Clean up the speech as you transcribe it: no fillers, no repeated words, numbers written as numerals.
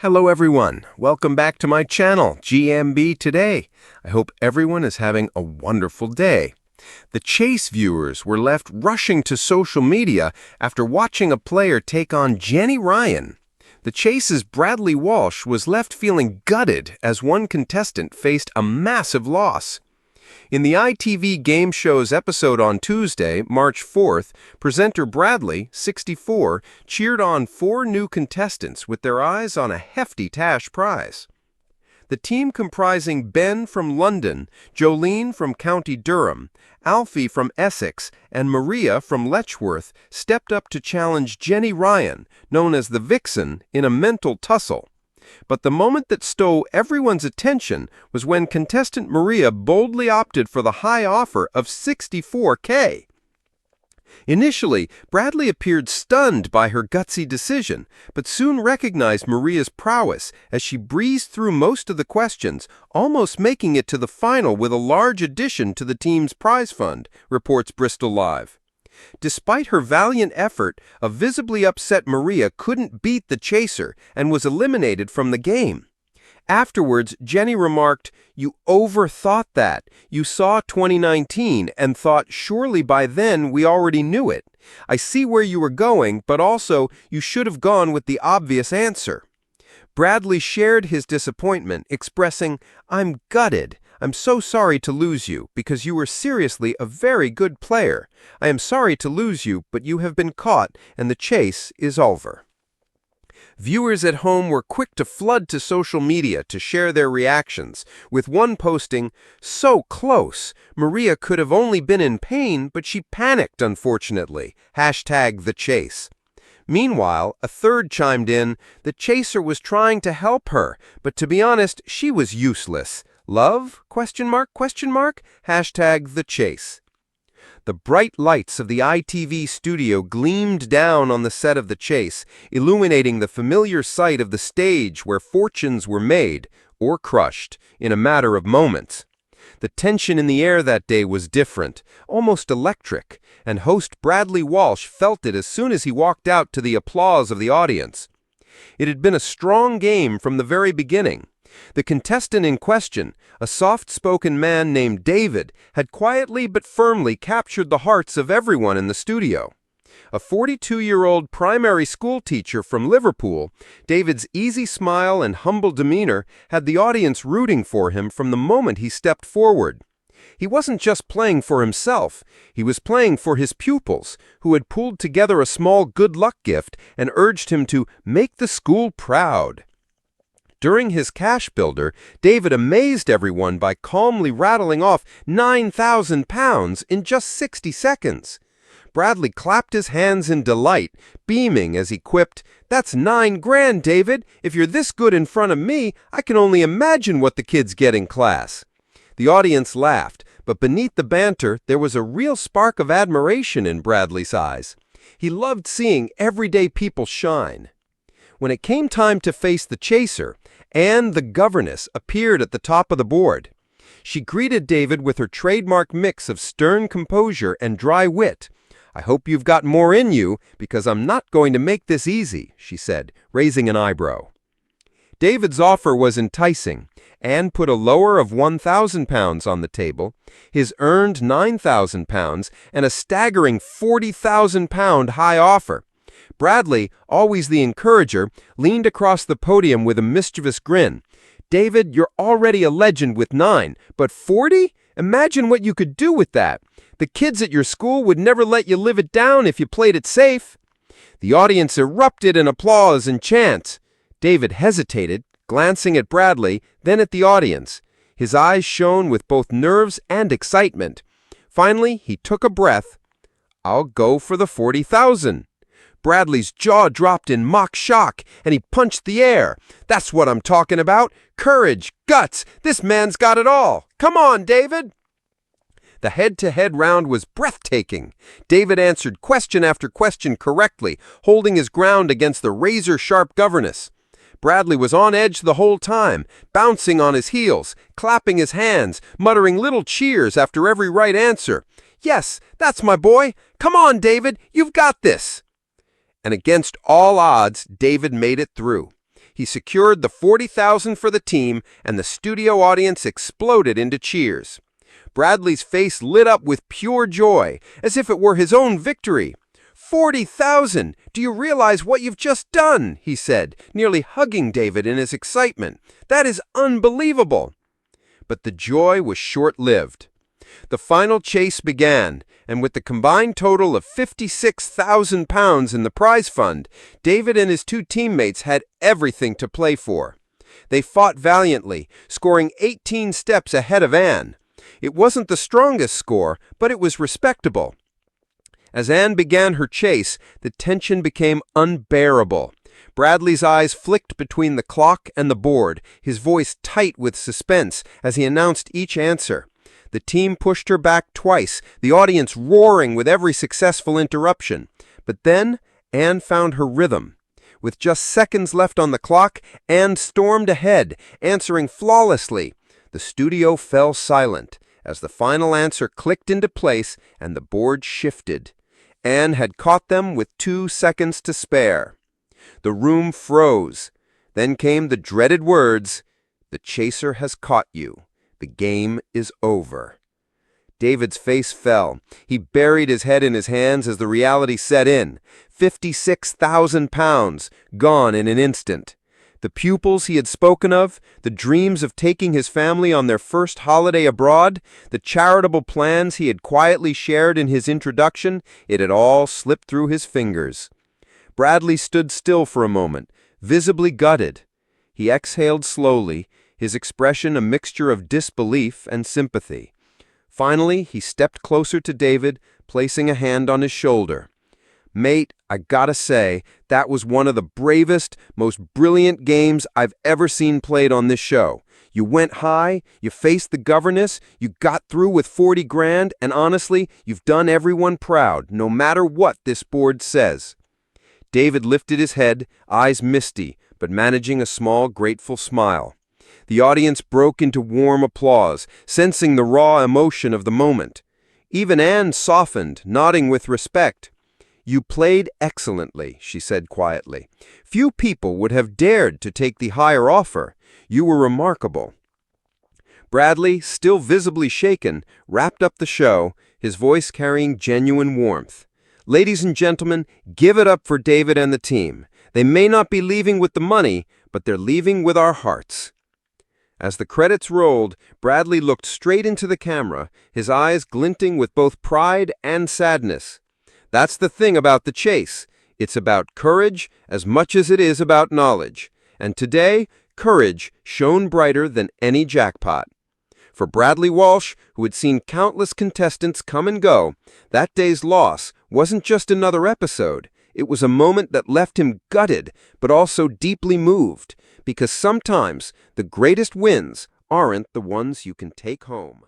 Hello everyone, welcome back to my channel, GMB Today. I hope everyone is having a wonderful day. The Chase viewers were left rushing to social media after watching a player take on Jenny Ryan. The Chase's Bradley Walsh was left feeling gutted as one contestant faced a massive loss. In the ITV Game Show's episode on Tuesday, March 4th, presenter Bradley, 64, cheered on 4 new contestants with their eyes on a hefty cash prize. The team comprising Ben from London, Jolene from County Durham, Alfie from Essex, and Maria from Letchworth stepped up to challenge Jenny Ryan, known as the Vixen, in a mental tussle. But the moment that stole everyone's attention was when contestant Maria boldly opted for the high offer of $64K. Initially, Bradley appeared stunned by her gutsy decision, but soon recognized Maria's prowess as she breezed through most of the questions, almost making it to the final with a large addition to the team's prize fund, reports Bristol Live. Despite her valiant effort, a visibly upset Maria couldn't beat the chaser and was eliminated from the game. Afterwards, Jenny remarked, "You overthought that. You saw 2019 and thought surely by then we already knew it. I see where you were going, but also you should have gone with the obvious answer." Bradley shared his disappointment, expressing, "I'm gutted. I'm so sorry to lose you, because you were seriously a very good player. I am sorry to lose you, but you have been caught, and the chase is over." Viewers at home were quick to flood to social media to share their reactions, with one posting, "So close! Maria could have only been in pain, but she panicked, unfortunately. #TheChase." Meanwhile, a third chimed in, "The chaser was trying to help her, but to be honest, she was useless. Love? #TheChase." The bright lights of the ITV studio gleamed down on the set of The Chase, illuminating the familiar sight of the stage where fortunes were made, or crushed, in a matter of moments. The tension in the air that day was different, almost electric, and host Bradley Walsh felt it as soon as he walked out to the applause of the audience. It had been a strong game from the very beginning. The contestant in question, a soft-spoken man named David, had quietly but firmly captured the hearts of everyone in the studio. A 42-year-old primary school teacher from Liverpool, David's easy smile and humble demeanor had the audience rooting for him from the moment he stepped forward. He wasn't just playing for himself, he was playing for his pupils, who had pulled together a small good luck gift and urged him to make the school proud. During his cash builder, David amazed everyone by calmly rattling off £9,000 in just 60 seconds. Bradley clapped his hands in delight, beaming as he quipped, "That's $9 grand, David. If you're this good in front of me, I can only imagine what the kids get in class." The audience laughed, but beneath the banter, there was a real spark of admiration in Bradley's eyes. He loved seeing everyday people shine. When it came time to face the chaser, Anne, the governess, appeared at the top of the board. She greeted David with her trademark mix of stern composure and dry wit. "I hope you've got more in you, because I'm not going to make this easy," she said, raising an eyebrow. David's offer was enticing. Anne put a lower of £1,000 on the table, his earned £9,000, and a staggering £40,000 high offer. Bradley, always the encourager, leaned across the podium with a mischievous grin. "David, you're already a legend with 9, but 40? Imagine what you could do with that. The kids at your school would never let you live it down if you played it safe." The audience erupted in applause and chants. David hesitated, glancing at Bradley, then at the audience. His eyes shone with both nerves and excitement. Finally, he took a breath. "I'll go for the 40,000. Bradley's jaw dropped in mock shock, and he punched the air. "That's what I'm talking about. Courage, guts. This man's got it all. Come on, David." The head-to-head round was breathtaking. David answered question after question correctly, holding his ground against the razor-sharp governess. Bradley was on edge the whole time, bouncing on his heels, clapping his hands, muttering little cheers after every right answer. "Yes, that's my boy. Come on, David. You've got this." And against all odds, David made it through. He secured the $40,000 for the team, and the studio audience exploded into cheers. Bradley's face lit up with pure joy, as if it were his own victory. $40,000! Do you realize what you've just done? He said, nearly hugging David in his excitement. That is unbelievable! But the joy was short-lived. The final chase began, and with the combined total of £56,000 in the prize fund, David and his two teammates had everything to play for. They fought valiantly, scoring 18 steps ahead of Anne. It wasn't the strongest score, but it was respectable. As Anne began her chase, the tension became unbearable. Bradley's eyes flicked between the clock and the board, his voice tight with suspense as he announced each answer. The team pushed her back twice, the audience roaring with every successful interruption. But then Anne found her rhythm. With just seconds left on the clock, Anne stormed ahead, answering flawlessly. The studio fell silent as the final answer clicked into place and the board shifted. Anne had caught them with 2 seconds to spare. The room froze. Then came the dreaded words, "The chaser has caught you. The game is over." David's face fell. He buried his head in his hands as the reality set in. £56,000 gone in an instant. The pupils he had spoken of, the dreams of taking his family on their first holiday abroad, the charitable plans he had quietly shared in his introduction, it had all slipped through his fingers. Bradley stood still for a moment, visibly gutted. He exhaled slowly, his expression a mixture of disbelief and sympathy. Finally, he stepped closer to David, placing a hand on his shoulder. "Mate, I gotta say, that was one of the bravest, most brilliant games I've ever seen played on this show. You went high, you faced the governess, you got through with 40 grand, and honestly, you've done everyone proud, no matter what this board says." David lifted his head, eyes misty, but managing a small, grateful smile. The audience broke into warm applause, sensing the raw emotion of the moment. Even Anne softened, nodding with respect. "You played excellently," she said quietly. "Few people would have dared to take the higher offer. You were remarkable." Bradley, still visibly shaken, wrapped up the show, his voice carrying genuine warmth. "Ladies and gentlemen, give it up for David and the team. They may not be leaving with the money, but they're leaving with our hearts." As the credits rolled, Bradley looked straight into the camera, his eyes glinting with both pride and sadness. That's the thing about the chase. It's about courage as much as it is about knowledge. And today, courage shone brighter than any jackpot. For Bradley Walsh, who had seen countless contestants come and go, that day's loss wasn't just another episode. It was a moment that left him gutted, but also deeply moved, because sometimes the greatest wins aren't the ones you can take home.